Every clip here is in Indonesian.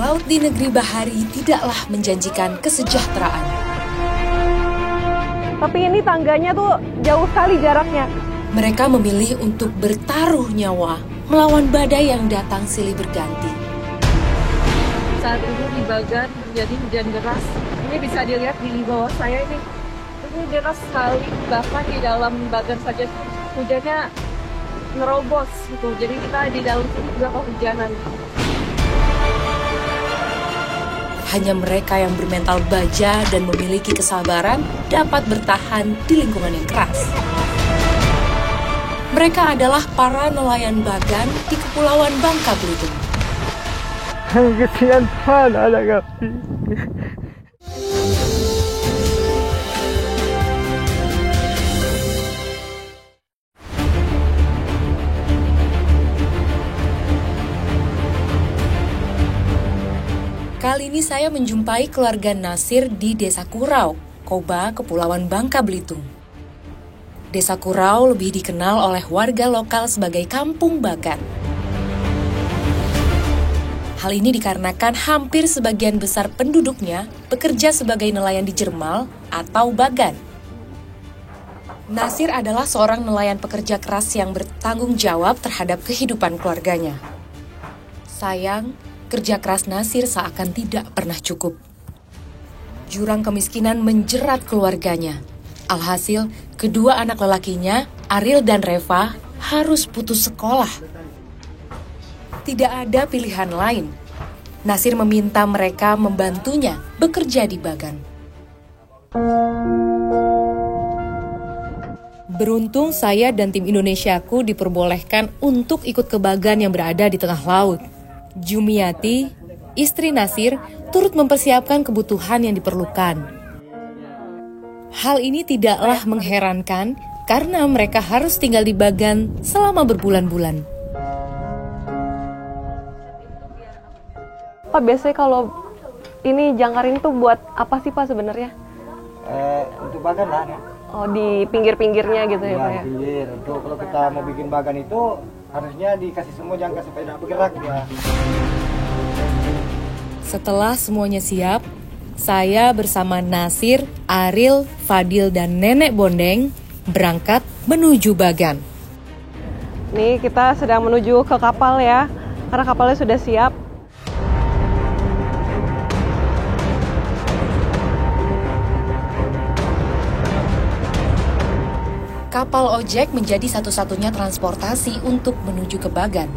Melaut di negeri bahari tidaklah menjanjikan kesejahteraan. Tapi ini tangganya tuh jauh sekali jaraknya. Mereka memilih untuk bertaruh nyawa melawan badai yang datang silih berganti. Saat ini di Bagan menjadi hujan deras. Ini bisa dilihat di bawah saya ini. Ini deras sekali, bahkan di dalam Bagan saja hujannya nerobos gitu. Jadi kita di dalam sini juga kehujanan. Hanya mereka yang bermental baja dan memiliki kesabaran dapat bertahan di lingkungan yang keras. Mereka adalah para nelayan Bagan di Kepulauan Bangka Belitung. Kesian Tuhan anak kami. Kali ini saya menjumpai keluarga Nasir di Desa Kurau, Koba, Kepulauan Bangka Belitung. Desa Kurau lebih dikenal oleh warga lokal sebagai Kampung Bagan. Hal ini dikarenakan hampir sebagian besar penduduknya bekerja sebagai nelayan di Jermal atau Bagan. Nasir adalah seorang nelayan pekerja keras yang bertanggung jawab terhadap kehidupan keluarganya. Sayang, kerja keras Nasir seakan tidak pernah cukup. Jurang kemiskinan menjerat keluarganya. Alhasil, kedua anak lelakinya, Ariel dan Reva, harus putus sekolah. Tidak ada pilihan lain. Nasir meminta mereka membantunya bekerja di Bagan. Beruntung saya dan tim Indonesiaku diperbolehkan untuk ikut ke Bagan yang berada di tengah laut. Jumiati, istri Nasir, turut mempersiapkan kebutuhan yang diperlukan. Hal ini tidaklah mengherankan karena mereka harus tinggal di Bagan selama berbulan-bulan. Pak, biasanya kalau ini jangkar ini tuh buat apa sih Pak sebenarnya? Untuk Bagan lah ya. Oh, di pinggir-pinggirnya gitu ya Pak ya? Di pinggir. Untuk kalau kita mau bikin Bagan itu harusnya dikasih semua jangkar supaya tidak bergerak ya. Setelah semuanya siap, saya bersama Nasir, Ariel, Fadil, dan Nenek Bondeng berangkat menuju Bagan. Nih kita sedang menuju ke kapal ya, karena kapalnya sudah siap. Kapal ojek menjadi satu-satunya transportasi untuk menuju ke Bagan.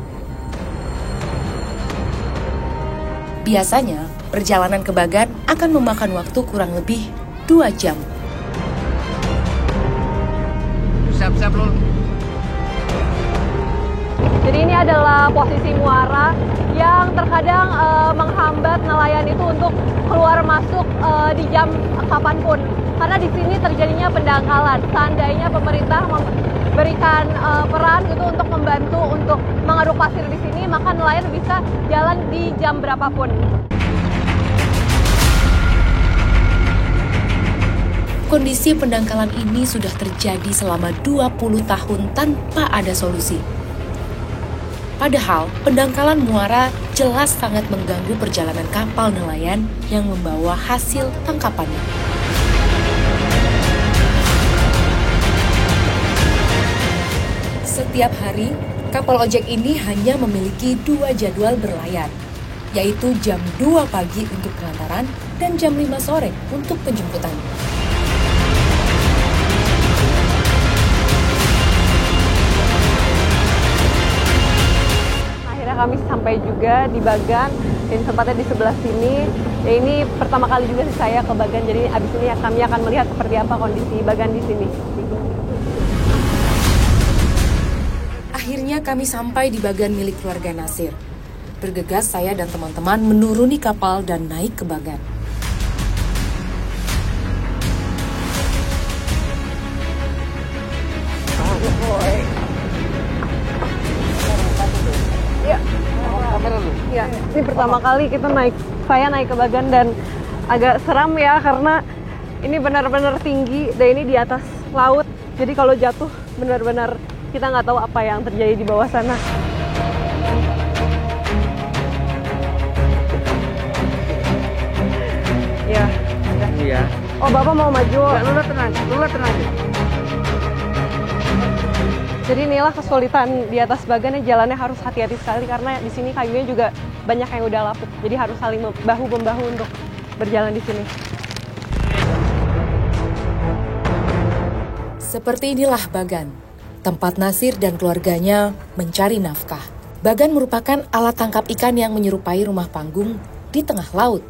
Biasanya, perjalanan ke Bagan akan memakan waktu kurang lebih 2 jam. Siap-siap loh. Jadi ini adalah posisi muara yang terkadang menghambat nelayan itu untuk keluar masuk di jam kapanpun. Karena di sini terjadinya pendangkalan. Seandainya pemerintah memberikan peran itu untuk membantu untuk mengaduk pasir di sini, maka nelayan bisa jalan di jam berapapun. Kondisi pendangkalan ini sudah terjadi selama 20 tahun tanpa ada solusi. Padahal, pendangkalan muara jelas sangat mengganggu perjalanan kapal nelayan yang membawa hasil tangkapannya. Setiap hari, kapal ojek ini hanya memiliki 2 jadwal berlayar, yaitu jam 2 pagi untuk pengantaran dan jam 5 sore untuk penjemputan. Akhirnya kami sampai juga di Bagan, dan tempatnya di sebelah sini. Ya, ini pertama kali juga sih saya ke Bagan, jadi abis ini kami akan melihat seperti apa kondisi Bagan di sini. Akhirnya kami sampai di Bagan milik keluarga Nasir. Bergegas saya dan teman-teman menuruni kapal dan naik ke Bagan. Ya, ini pertama kali saya naik ke Bagan dan agak seram ya karena ini benar-benar tinggi dan ini di atas laut. Jadi kalau jatuh benar-benar kita nggak tahu apa yang terjadi di bawah sana. Iya. Oh, Bapak mau maju. Ya, lu tenang. Jadi inilah kesulitan di atas bagan, jalannya harus hati-hati sekali karena di sini kayunya juga banyak yang udah lapuk. Jadi harus saling bahu-membahu untuk berjalan di sini. Seperti inilah Bagan, tempat Nasir dan keluarganya mencari nafkah. Bagan merupakan alat tangkap ikan yang menyerupai rumah panggung di tengah laut.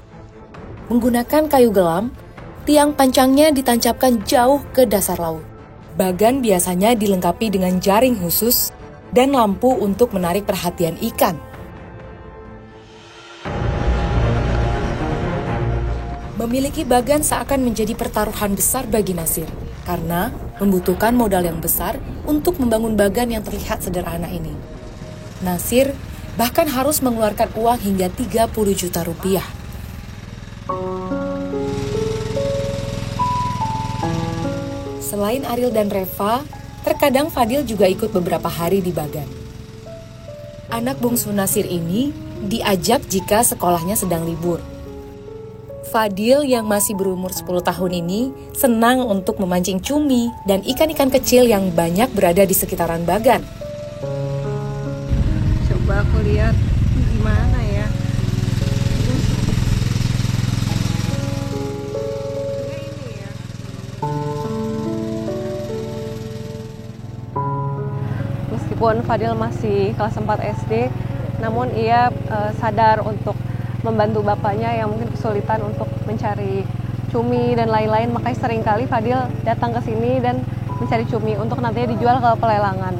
Menggunakan kayu gelam, tiang pancangnya ditancapkan jauh ke dasar laut. Bagan biasanya dilengkapi dengan jaring khusus dan lampu untuk menarik perhatian ikan. Memiliki bagan seakan menjadi pertaruhan besar bagi Nasir, karena membutuhkan modal yang besar untuk membangun bagan yang terlihat sederhana ini. Nasir bahkan harus mengeluarkan uang hingga 30 juta rupiah. Selain Ariel dan Reva, terkadang Fadil juga ikut beberapa hari di Bagan. Anak bungsu Nasir ini diajak jika sekolahnya sedang libur. Fadil yang masih berumur 10 tahun ini senang untuk memancing cumi dan ikan-ikan kecil yang banyak berada di sekitaran Bagan. Coba aku lihat gimana ya. Meskipun Fadil masih kelas 4 SD, namun ia sadar untuk membantu bapaknya yang mungkin kesulitan untuk mencari cumi dan lain-lain. Makanya seringkali Fadil datang ke sini dan mencari cumi untuk nantinya dijual ke pelelangan.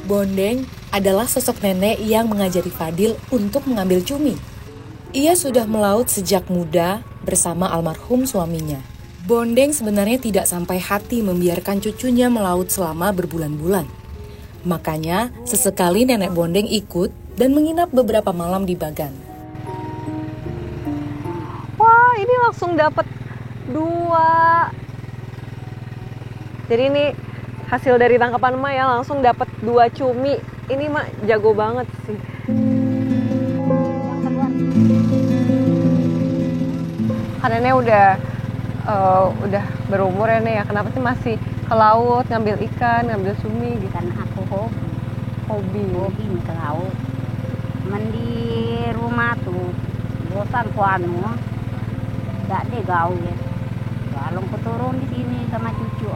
Bondeng adalah sosok nenek yang mengajari Fadil untuk mengambil cumi. Ia sudah melaut sejak muda bersama almarhum suaminya. Bondeng sebenarnya tidak sampai hati membiarkan cucunya melaut selama berbulan-bulan. Makanya, sesekali nenek Bondeng ikut dan menginap beberapa malam di Bagan. Wah, ini langsung dapat 2. Jadi ini hasil dari tangkapan emak ya, langsung dapat 2 cumi. Ini mak jago banget sih. Karena Nenek udah berumur ya Nek ya, kenapa sih masih ke laut ngambil ikan, ngambil cumi gitu? Kan aku hobi ke laut. Di rumah tuh bosan kuanu, gak deh gaul ya. Kalau aku turun di sini sama cucu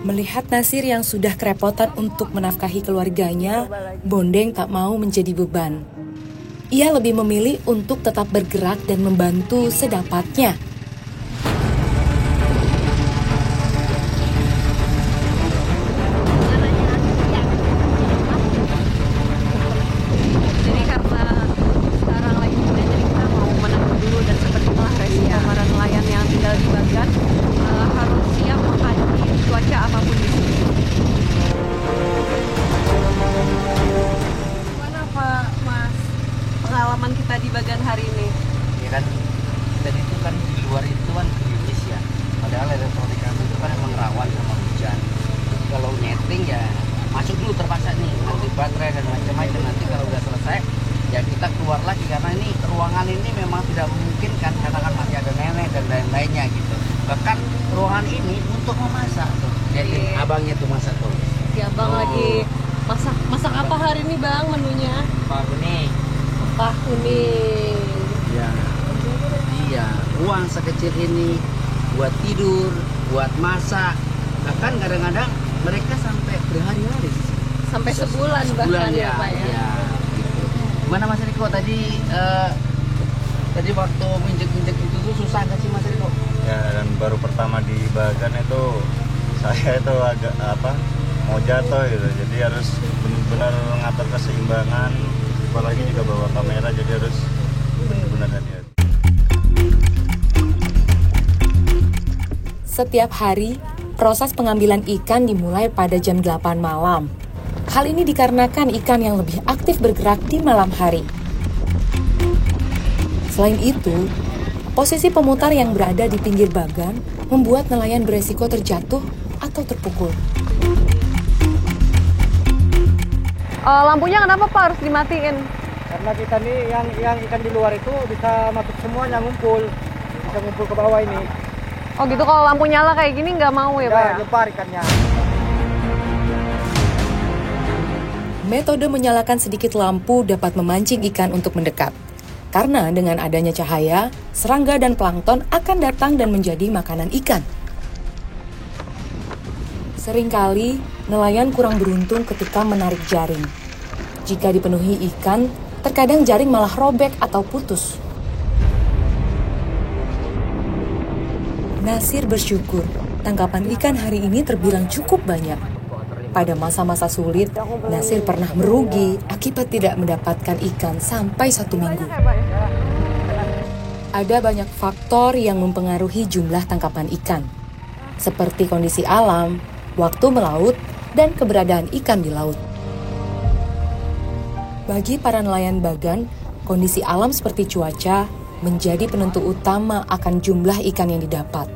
Melihat Nasir yang sudah kerepotan untuk menafkahi keluarganya, Bondeng tak mau menjadi beban. Ia lebih memilih untuk tetap bergerak dan membantu sedapatnya. Jadi karena sekarang lagi hujan, jadi kita mau menanam dulu dan seperti itulah resiko para nelayan yang tinggal di Bagan harus siap menghadapi cuaca apapun di sini. Gimana Pak Mas pengalaman kita di Bagan hari ini? Ya kan, tadi itu kan di luar itu kan gerimis ya. Padahal elektronik kami itu kan emang rawan sama hujan. Kalau netting ya masuk dulu terpaksa nih, nanti baterai dan macam-macam. Nanti kalau udah selesai ya kita keluar lagi, karena ini ruangan ini memang tidak memungkinkan karena kan masih ada nenek dan lain-lainnya gitu. Bahkan ruangan ini untuk memasak tuh. Jadi abangnya tuh masak tuh. Ya Bang lagi masak apa hari ini Bang menunya? Pak kuning. Rempah kuning. Ya. Iya, uang sekecil ini buat tidur, buat masak. Bahkan kadang-kadang mereka sampai berhari-hari. Sampai sebulan bahkan ya Pak ya. Ya gitu. Gimana Mas Riko tadi waktu injek-injek itu tuh susah nggak sih Mas Riko? Ya, dan baru pertama di Bagan itu saya itu agak mau jatuh gitu, jadi harus benar-benar ngatur keseimbangan, apalagi juga bawa kamera, jadi harus benar-benar hati-hati. Setiap hari, proses pengambilan ikan dimulai pada jam 8 malam. Hal ini dikarenakan ikan yang lebih aktif bergerak di malam hari. Selain itu, Posisi pemutar yang berada di pinggir bagan membuat nelayan beresiko terjatuh atau terpukul. Lampunya kenapa Pak harus dimatiin? Karena kita nih yang ikan di luar itu bisa masuk semuanya ngumpul, bisa ngumpul ke bawah ini. Oh gitu, kalau lampu nyala kayak gini nggak mau ya Pak ya? Gempar ikannya. Metode menyalakan sedikit lampu dapat memancing ikan untuk mendekat. Karena dengan adanya cahaya, serangga dan plankton akan datang dan menjadi makanan ikan. Seringkali, nelayan kurang beruntung ketika menarik jaring. Jika dipenuhi ikan, terkadang jaring malah robek atau putus. Nasir bersyukur, tangkapan ikan hari ini terbilang cukup banyak. Pada masa-masa sulit, Nasir pernah merugi akibat tidak mendapatkan ikan sampai 1 minggu. Ada banyak faktor yang mempengaruhi jumlah tangkapan ikan, seperti kondisi alam, waktu melaut, dan keberadaan ikan di laut. Bagi para nelayan bagan, kondisi alam seperti cuaca menjadi penentu utama akan jumlah ikan yang didapat.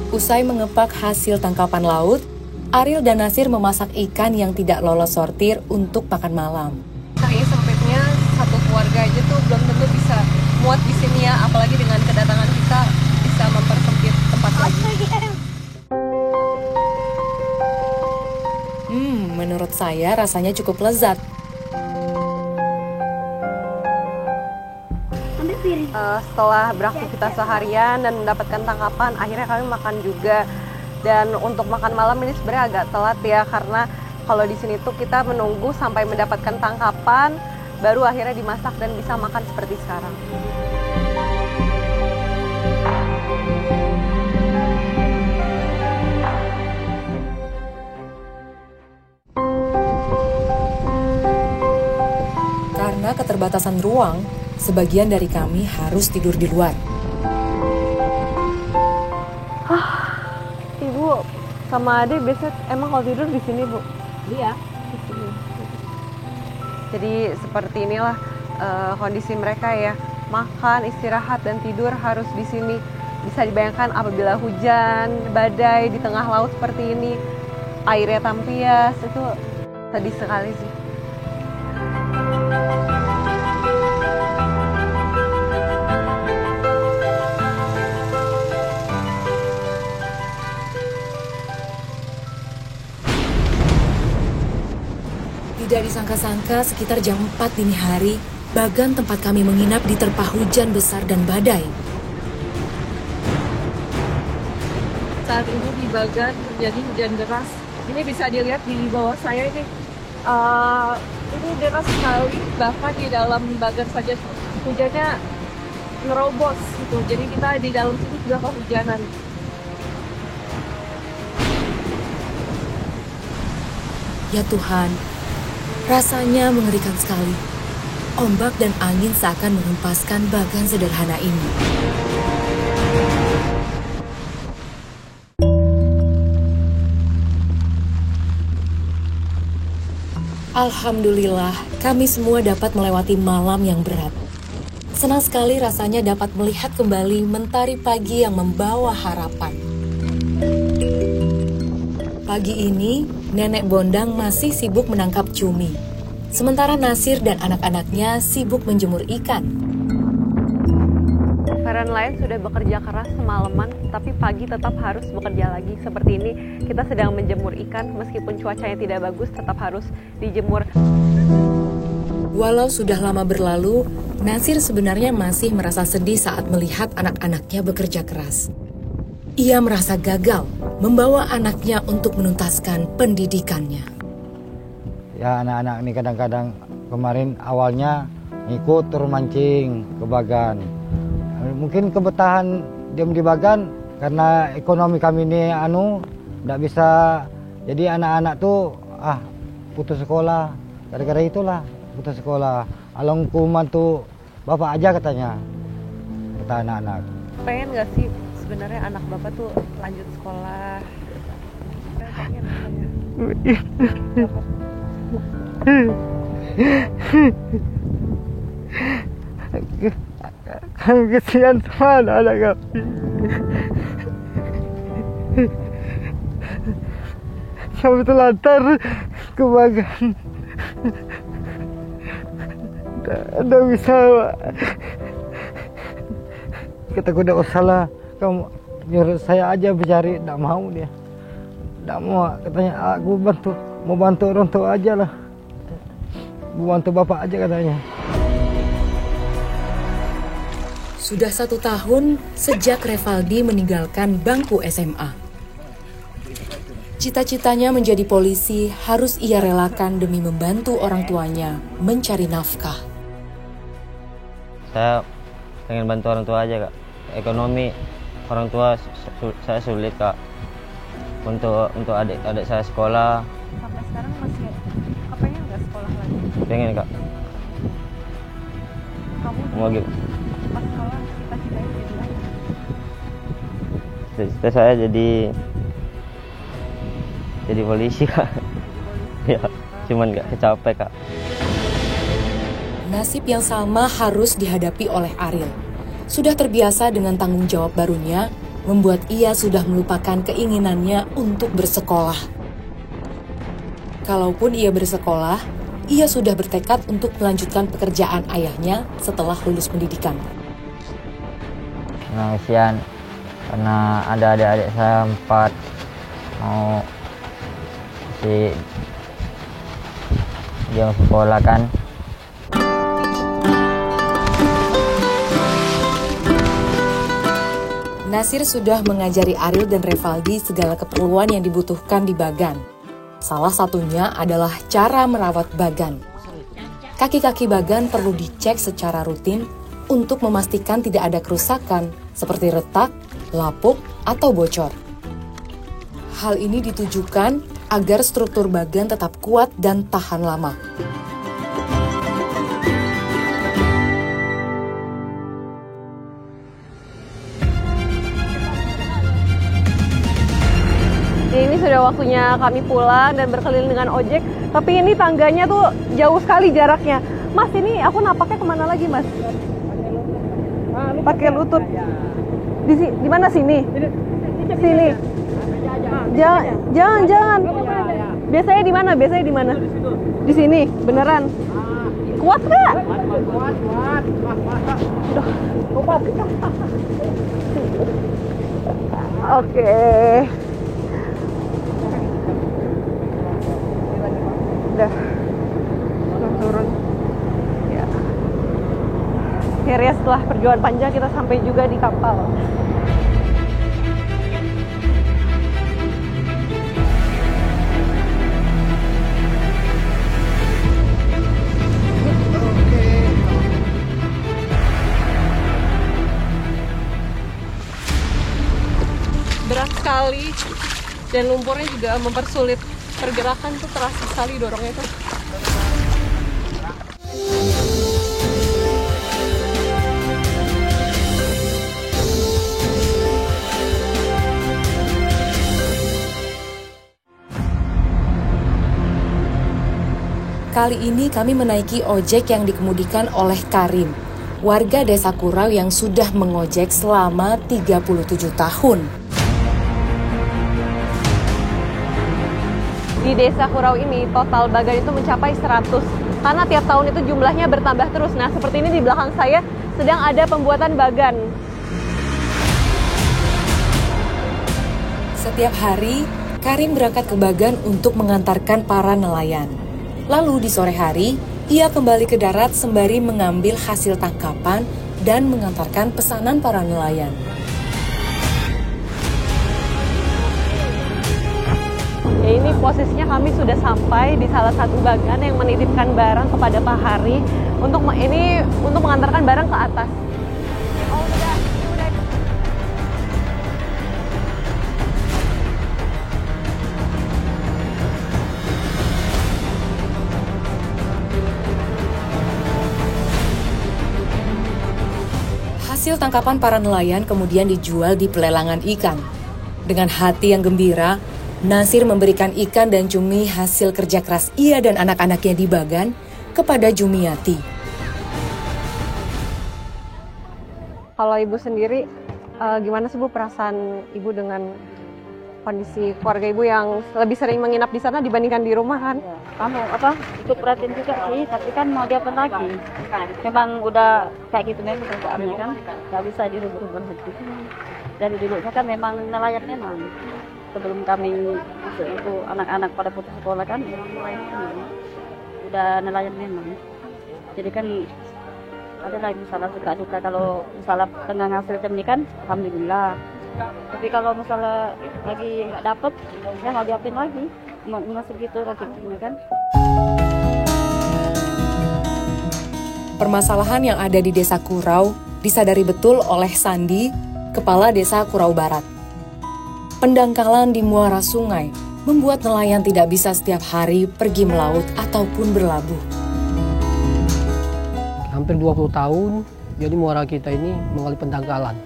Usai mengepak hasil tangkapan laut, Ariel dan Nasir memasak ikan yang tidak lolos sortir untuk makan malam. Saking sempitnya, satu keluarga aja tuh belum tentu bisa muat di sini ya, apalagi dengan kedatangan kita bisa mempersempit tempat lagi. Menurut saya rasanya cukup lezat. Setelah beraktivitas seharian dan mendapatkan tangkapan, akhirnya kami makan juga. Dan untuk makan malam ini sebenarnya agak telat ya, karena kalau di sini tuh kita menunggu sampai mendapatkan tangkapan, baru akhirnya dimasak dan bisa makan seperti sekarang. Karena keterbatasan ruang, sebagian dari kami harus tidur di luar. Ibu sama Ade biasa emang kalau tidur di sini, Bu? Iya. Di sini. Jadi seperti inilah kondisi mereka ya. Makan, istirahat, dan tidur harus di sini. Bisa dibayangkan apabila hujan, badai di tengah laut seperti ini, airnya tampias, itu sedih sekali sih. Tidak disangka-sangka sekitar jam 4 dini hari, bagan tempat kami menginap diterpa hujan besar dan badai. Saat ini di bagan terjadi hujan deras. Ini bisa dilihat di bawah saya ini. Ini deras sekali, bahkan di dalam bagan saja hujannya ngerobos gitu. Jadi kita di dalam sini juga kehujanan. Ya Tuhan, rasanya mengerikan sekali. Ombak dan angin seakan menghempaskan bagan sederhana ini. Alhamdulillah, kami semua dapat melewati malam yang berat. Senang sekali rasanya dapat melihat kembali mentari pagi yang membawa harapan. Pagi ini, Nenek Bondang masih sibuk menangkap cumi. Sementara Nasir dan anak-anaknya sibuk menjemur ikan. Para nelayan sudah bekerja keras semalaman, tapi pagi tetap harus bekerja lagi. Seperti ini, kita sedang menjemur ikan, meskipun cuacanya tidak bagus, tetap harus dijemur. Walau sudah lama berlalu, Nasir sebenarnya masih merasa sedih saat melihat anak-anaknya bekerja keras. Ia merasa gagal membawa anaknya untuk menuntaskan pendidikannya. Ya anak-anak ini kadang-kadang kemarin awalnya ikut turun mancing ke bagan. Mungkin kebetahan diam di bagan karena ekonomi kami ini tidak bisa. Jadi anak-anak tuh putus sekolah. Gara-gara itulah putus sekolah. Along kuman tuh bapak aja katanya, kata anak-anak. Pengen gak sih sebenarnya anak bapak tuh lanjut sekolah? Pengen. Kami kesian sama anak kami. Kami telantar ke Bagan. Tidak bisa, Pak. Kata aku tidak usah lah, kamu nyuruh saya aja mencari. Tidak mau dia, tidak mau. Katanya aku mau bantu orang tua aja lah, mau bantu bapak aja katanya. Sudah 1 tahun sejak Revaldi meninggalkan bangku SMA. Cita-citanya menjadi polisi harus ia relakan demi membantu orang tuanya mencari nafkah. Saya pengen bantu orang tua aja, Kak. Ekonomi orang tua saya sulit, Kak. Untuk adik-adik saya sekolah. Sampai sekarang masih kepengen nggak sekolah lagi? Pengen, Kak. Kamu Mau gitu. pas sekolah cita-citanya jadi apa? Cita saya jadi polisi, Kak. Ya, cuman nggak kecapek, Kak. Nasib yang sama harus dihadapi oleh Ariel. Sudah terbiasa dengan tanggung jawab barunya, membuat ia sudah melupakan keinginannya untuk bersekolah. Kalaupun ia bersekolah, ia sudah bertekad untuk melanjutkan pekerjaan ayahnya setelah lulus pendidikan. Nah, kasihan karena ada adik-adik saya 4 mau dia sekolah kan. Nasir sudah mengajari Ariel dan Revaldi segala keperluan yang dibutuhkan di Bagan. Salah satunya adalah cara merawat Bagan. Kaki-kaki Bagan perlu dicek secara rutin untuk memastikan tidak ada kerusakan seperti retak, lapuk, atau bocor. Hal ini ditujukan agar struktur Bagan tetap kuat dan tahan lama. Ini sudah waktunya kami pulang dan berkeliling dengan ojek. Tapi ini tangganya tuh jauh sekali jaraknya. Mas, ini aku napaknya kemana lagi, Mas? Pakai lutut. Di mana sini? Sini. Jangan. Biasanya di mana? Di sini, beneran. Kuat nggak? Kuat. Oke. Udah turun. Ya. Akhirnya setelah perjuangan panjang kita sampai juga di kapal. Berat sekali dan lumpurnya juga mempersulit pergerakan, tuh terasa sekali dorongnya tuh. Kali ini kami menaiki ojek yang dikemudikan oleh Karim, warga Desa Kurau yang sudah mengojek selama 37 tahun. Di Desa Kurau ini total Bagan itu mencapai 100 karena tiap tahun itu jumlahnya bertambah terus. Nah, seperti ini di belakang saya sedang ada pembuatan Bagan. Setiap hari, Karim berangkat ke Bagan untuk mengantarkan para nelayan. Lalu di sore hari, ia kembali ke darat sembari mengambil hasil tangkapan dan mengantarkan pesanan para nelayan. Ya, ini posisinya kami sudah sampai di salah satu Bagan yang menitipkan barang kepada Pak Hari untuk mengantarkan barang ke atas. Oh, udah. Hasil tangkapan para nelayan kemudian dijual di pelelangan ikan. Dengan hati yang gembira, Nasir memberikan ikan dan cumi hasil kerja keras ia dan anak-anaknya di Bagan kepada Jumiati. Kalau Ibu sendiri, gimana sih Bu perasaan Ibu dengan kondisi keluarga Ibu yang lebih sering menginap di sana dibandingkan di rumah kan? Kamu ikut perhatiin juga sih, tapi kan mau diapain lagi? Memang udah kayak gitu memang kerjaannya kan, nggak bisa dirubah-rubah lagi. Dari dulunya kan memang nelayan memang. Sebelum kami masuk itu anak-anak pada putus sekolah kan, memang nelayan memang. Udah nelayan memang. Jadi kan ada lagi masalah suka duka, kalau misalnya tengah hasil ini kan, alhamdulillah. Tapi kalau misalnya lagi nggak dapet, ya mau diapain lagi? Masih gitu rezekinya kan. Permasalahan yang ada di Desa Kurau disadari betul oleh Sandi, Kepala Desa Kurau Barat. Pendangkalan di muara sungai membuat nelayan tidak bisa setiap hari pergi melaut ataupun berlabuh. Hampir 20 tahun, jadi muara kita ini mengalami pendangkalan.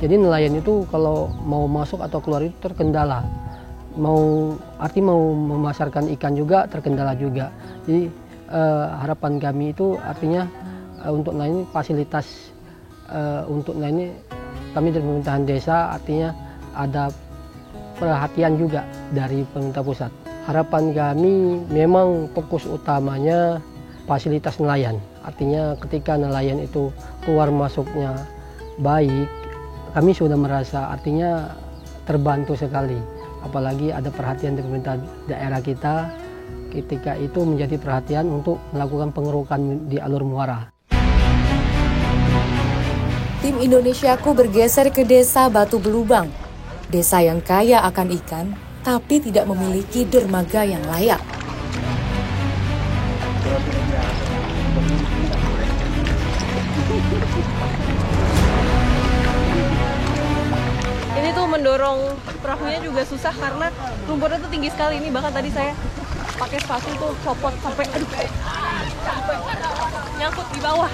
Jadi nelayan itu kalau mau masuk atau keluar itu terkendala. Mau memasarkan ikan juga terkendala juga. Jadi harapan kami itu artinya untuk nelayan ini fasilitas untuk nelayan ini kami dari pemerintahan desa artinya ada perhatian juga dari pemerintah pusat. Harapan kami memang fokus utamanya fasilitas nelayan. Artinya ketika nelayan itu keluar masuknya baik, kami sudah merasa artinya terbantu sekali. Apalagi ada perhatian dari pemerintah daerah kita ketika itu menjadi perhatian untuk melakukan pengerukan di alur muara. Tim Indonesiaku bergeser ke desa Batu Belubang, desa yang kaya akan ikan tapi tidak memiliki dermaga yang layak. Ini tuh mendorong perahunya juga susah karena lumpurnya tuh tinggi sekali. Ini bahkan tadi saya pakai sepatu tuh copot sampai nyangkut di bawah.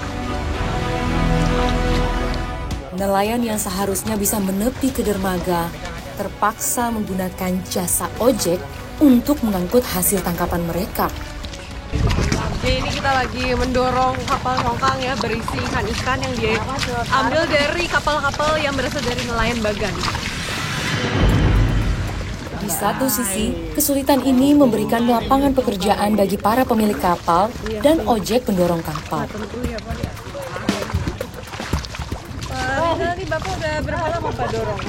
Nelayan yang seharusnya bisa menepi ke dermaga terpaksa menggunakan jasa ojek untuk mengangkut hasil tangkapan mereka. Ya, ini kita lagi mendorong kapal tongkang ya berisi ikan-ikan yang dia ambil dari kapal-kapal yang berasal dari nelayan Bagan. Di satu sisi, kesulitan ini memberikan lapangan pekerjaan bagi para pemilik kapal dan ojek pendorong kapal. Tadi Bapak udah berapa lama Pak dorong?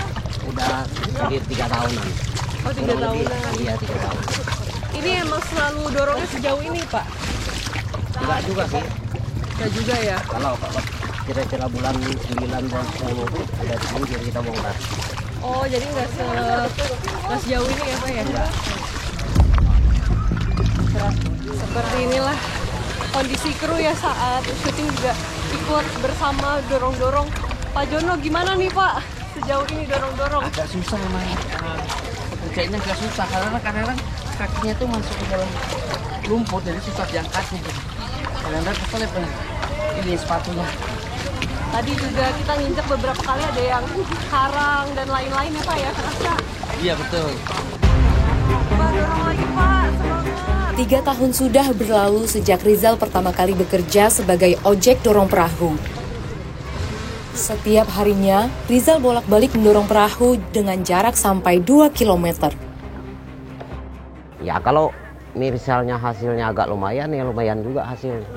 Udah sekitar 3 tahunan. Oh, 3 tahunan. Iya, 3 tahun. Ini emang selalu dorongnya sejauh ini Pak? Enggak juga sih. Enggak juga ya? Kalau kira-kira bulan 9 bulan 10 tuh ada banjir kita bongkar. Oh, jadi nggak sejauh ini ya Pak ya? Seperti inilah kondisi kru ya saat syuting juga ikut bersama dorong-dorong. Pak Jono gimana nih Pak sejauh ini dorong-dorong? Agak susah memang. Kerjanya agak susah karena kadang-kadang kakinya tuh masuk ke dalam lumpur jadi susah diangkatnya gitu. Kadang-kadang kesel ya ini sepatunya. Tadi juga kita nginjek beberapa kali ada yang karang dan lain-lain ya Pak ya, kerasa. Iya betul. Pak dorong lagi Pak, semangat. 3 tahun sudah berlalu sejak Rizal pertama kali bekerja sebagai ojek dorong perahu. Setiap harinya, Rizal bolak-balik mendorong perahu dengan jarak sampai 2 km. Ya kalau misalnya hasilnya agak lumayan, ya lumayan juga hasilnya.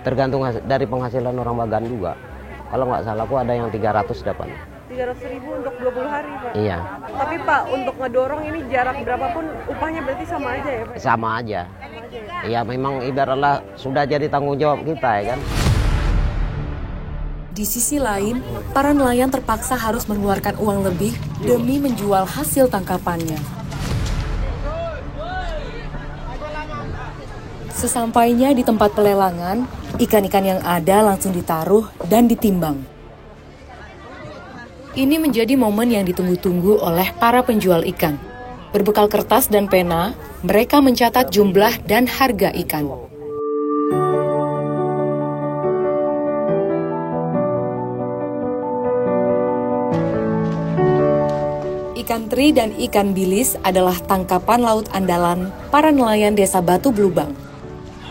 Tergantung dari penghasilan orang Bagan juga. Kalau nggak salah aku ada yang 300 dapat. 300.000 untuk 20 hari Pak? Iya. Tapi Pak, untuk ngedorong ini jarak berapapun upahnya berarti sama aja ya Pak? Sama aja. Iya memang ibaratlah sudah jadi tanggung jawab kita ya kan. Di sisi lain, para nelayan terpaksa harus mengeluarkan uang lebih demi menjual hasil tangkapannya. Sesampainya di tempat pelelangan, ikan-ikan yang ada langsung ditaruh dan ditimbang. Ini menjadi momen yang ditunggu-tunggu oleh para penjual ikan. Berbekal kertas dan pena, mereka mencatat jumlah dan harga ikan. Ikan teri dan ikan bilis adalah tangkapan laut andalan para nelayan desa Batu Belubang.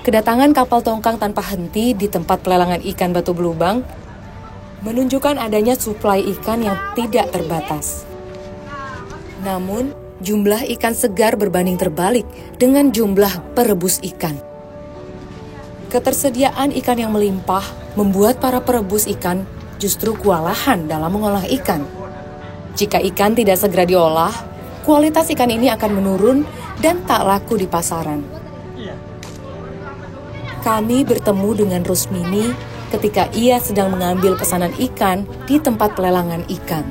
Kedatangan kapal tongkang tanpa henti di tempat pelelangan ikan Batu Belubang menunjukkan adanya suplai ikan yang tidak terbatas. Namun, jumlah ikan segar berbanding terbalik dengan jumlah perebus ikan. Ketersediaan ikan yang melimpah membuat para perebus ikan justru kewalahan dalam mengolah ikan. Jika ikan tidak segera diolah, kualitas ikan ini akan menurun dan tak laku di pasaran. Kami bertemu dengan Rusmini ketika ia sedang mengambil pesanan ikan di tempat pelelangan ikan.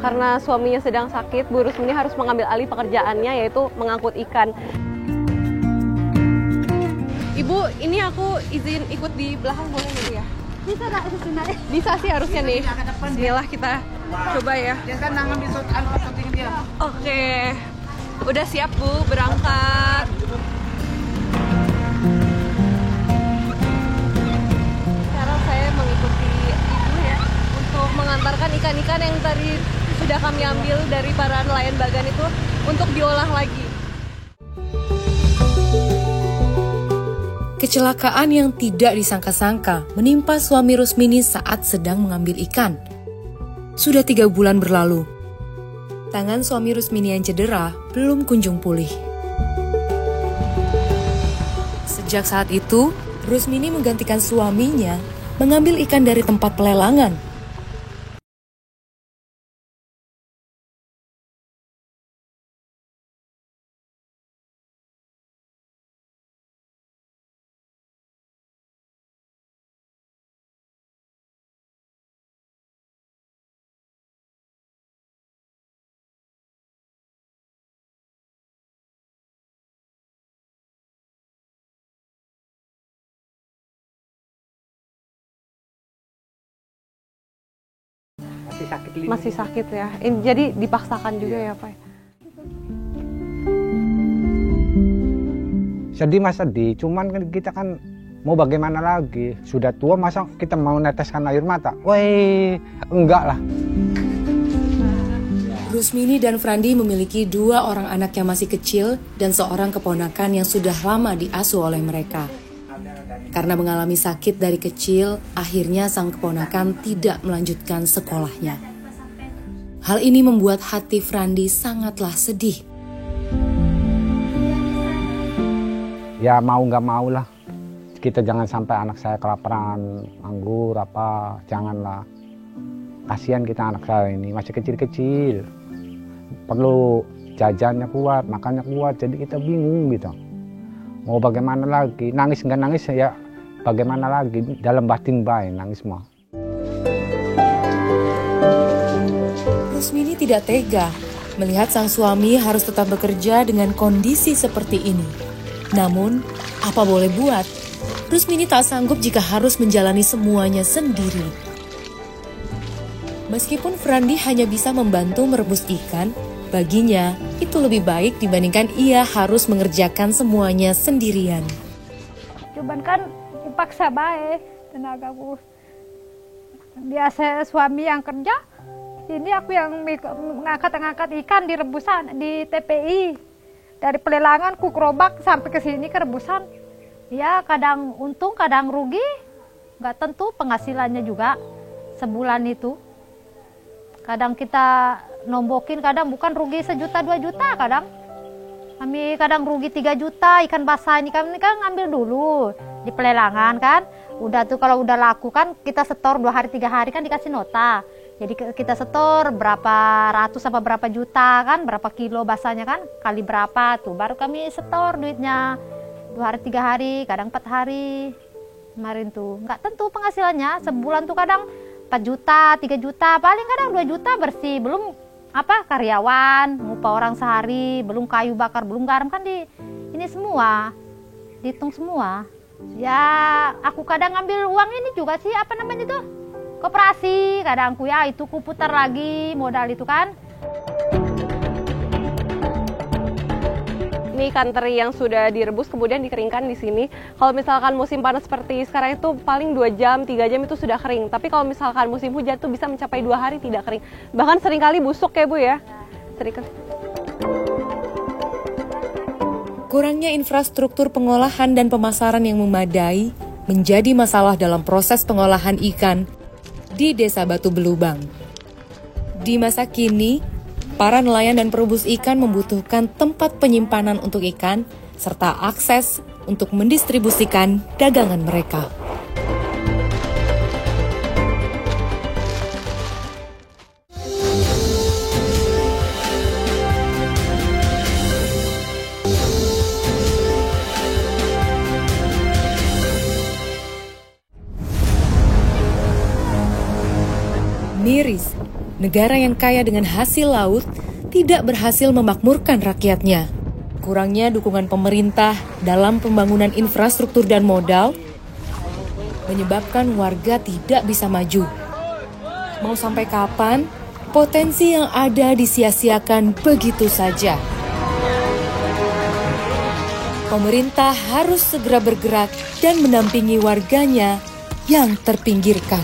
Karena suaminya sedang sakit, Bu Rusmini harus mengambil alih pekerjaannya, yaitu mengangkut ikan. Ibu, ini aku izin ikut di belakang boleh nggak ya? Bisa nggak itu naik? Bisa sih harusnya nih. Bismillah kita coba ya. Dia kan ngambil syuting dia. Oke, udah siap Bu, berangkat. Sekarang saya mengikuti Ibu ya untuk mengantarkan ikan-ikan yang tadi sudah kami ambil dari para nelayan Bagan itu untuk diolah lagi. Kecelakaan yang tidak disangka-sangka menimpa suami Rusmini saat sedang mengambil ikan. Sudah 3 bulan berlalu. Tangan suami Rusmini yang cedera belum kunjung pulih. Sejak saat itu, Rusmini menggantikan suaminya mengambil ikan dari tempat pelelangan. Masih sakit ya. Jadi dipaksakan juga ya Pak. Sedih mas sedih, cuman kita kan mau bagaimana lagi. Sudah tua masa kita mau neteskan air mata? Woi, enggak lah. Rusmini dan Frandi memiliki 2 orang anak yang masih kecil dan seorang keponakan yang sudah lama diasuh oleh mereka. Karena mengalami sakit dari kecil, akhirnya sang keponakan tidak melanjutkan sekolahnya. Hal ini membuat hati Frandi sangatlah sedih. Ya mau nggak mau lah, kita jangan sampai anak saya kelaparan, anggur apa, janganlah. Kasihan kita anak saya ini, masih kecil-kecil. Perlu jajannya kuat, makannya kuat, jadi kita bingung gitu. Mau bagaimana lagi, nangis nggak nangis ya bagaimana lagi, dalam batin baik nangis mah. Rusmini tidak tega melihat sang suami harus tetap bekerja dengan kondisi seperti ini. Namun, apa boleh buat, Rusmini tak sanggup jika harus menjalani semuanya sendiri. Meskipun Frandi hanya bisa membantu merebus ikan, baginya itu lebih baik dibandingkan ia harus mengerjakan semuanya sendirian. Cuman kan dipaksa baik tenagaku. Biasa suami yang kerja, ini aku yang ngangkat ikan di rebusan di TPI. Dari pelelangan ku gerobak sampai ke sini ke rebusan. Ya kadang untung kadang rugi, nggak tentu penghasilannya juga sebulan itu. Kadang kita nombokin, kadang bukan rugi 1 juta 2 juta, kadang kami kadang rugi 3 juta ikan basah ini kami kan ngambil dulu di pelelangan kan. Udah tuh kalau udah laku kan kita setor 2 hari 3 hari kan dikasih nota. Jadi kita setor berapa ratus apa berapa juta kan, berapa kilo basahnya kan, kali berapa tuh baru kami setor duitnya. 2 hari 3 hari, kadang 4 hari. Kemarin tuh nggak tentu penghasilannya, sebulan tuh kadang 4 juta, 3 juta, paling kadang 2 juta bersih, belum karyawan, ngupah orang sehari, belum kayu bakar, belum garam kan ini semua, dihitung semua. Ya aku kadang ngambil uang ini juga sih, koperasi, kadang aku ya itu ku putar lagi modal itu kan. Ini ikan teri yang sudah direbus kemudian dikeringkan di sini. Kalau misalkan musim panas seperti sekarang itu paling 2 jam, 3 jam itu sudah kering. Tapi kalau misalkan musim hujan itu bisa mencapai 2 hari tidak kering. Bahkan seringkali busuk ya Bu ya. Seringkali. Kurangnya infrastruktur pengolahan dan pemasaran yang memadai menjadi masalah dalam proses pengolahan ikan di Desa Batu Belubang. Di masa kini, para nelayan dan perebus ikan membutuhkan tempat penyimpanan untuk ikan serta akses untuk mendistribusikan dagangan mereka. Miris, negara yang kaya dengan hasil laut, tidak berhasil memakmurkan rakyatnya. Kurangnya dukungan pemerintah dalam pembangunan infrastruktur dan modal menyebabkan warga tidak bisa maju. Mau sampai kapan potensi yang ada disia-siakan begitu saja? Pemerintah harus segera bergerak dan mendampingi warganya yang terpinggirkan.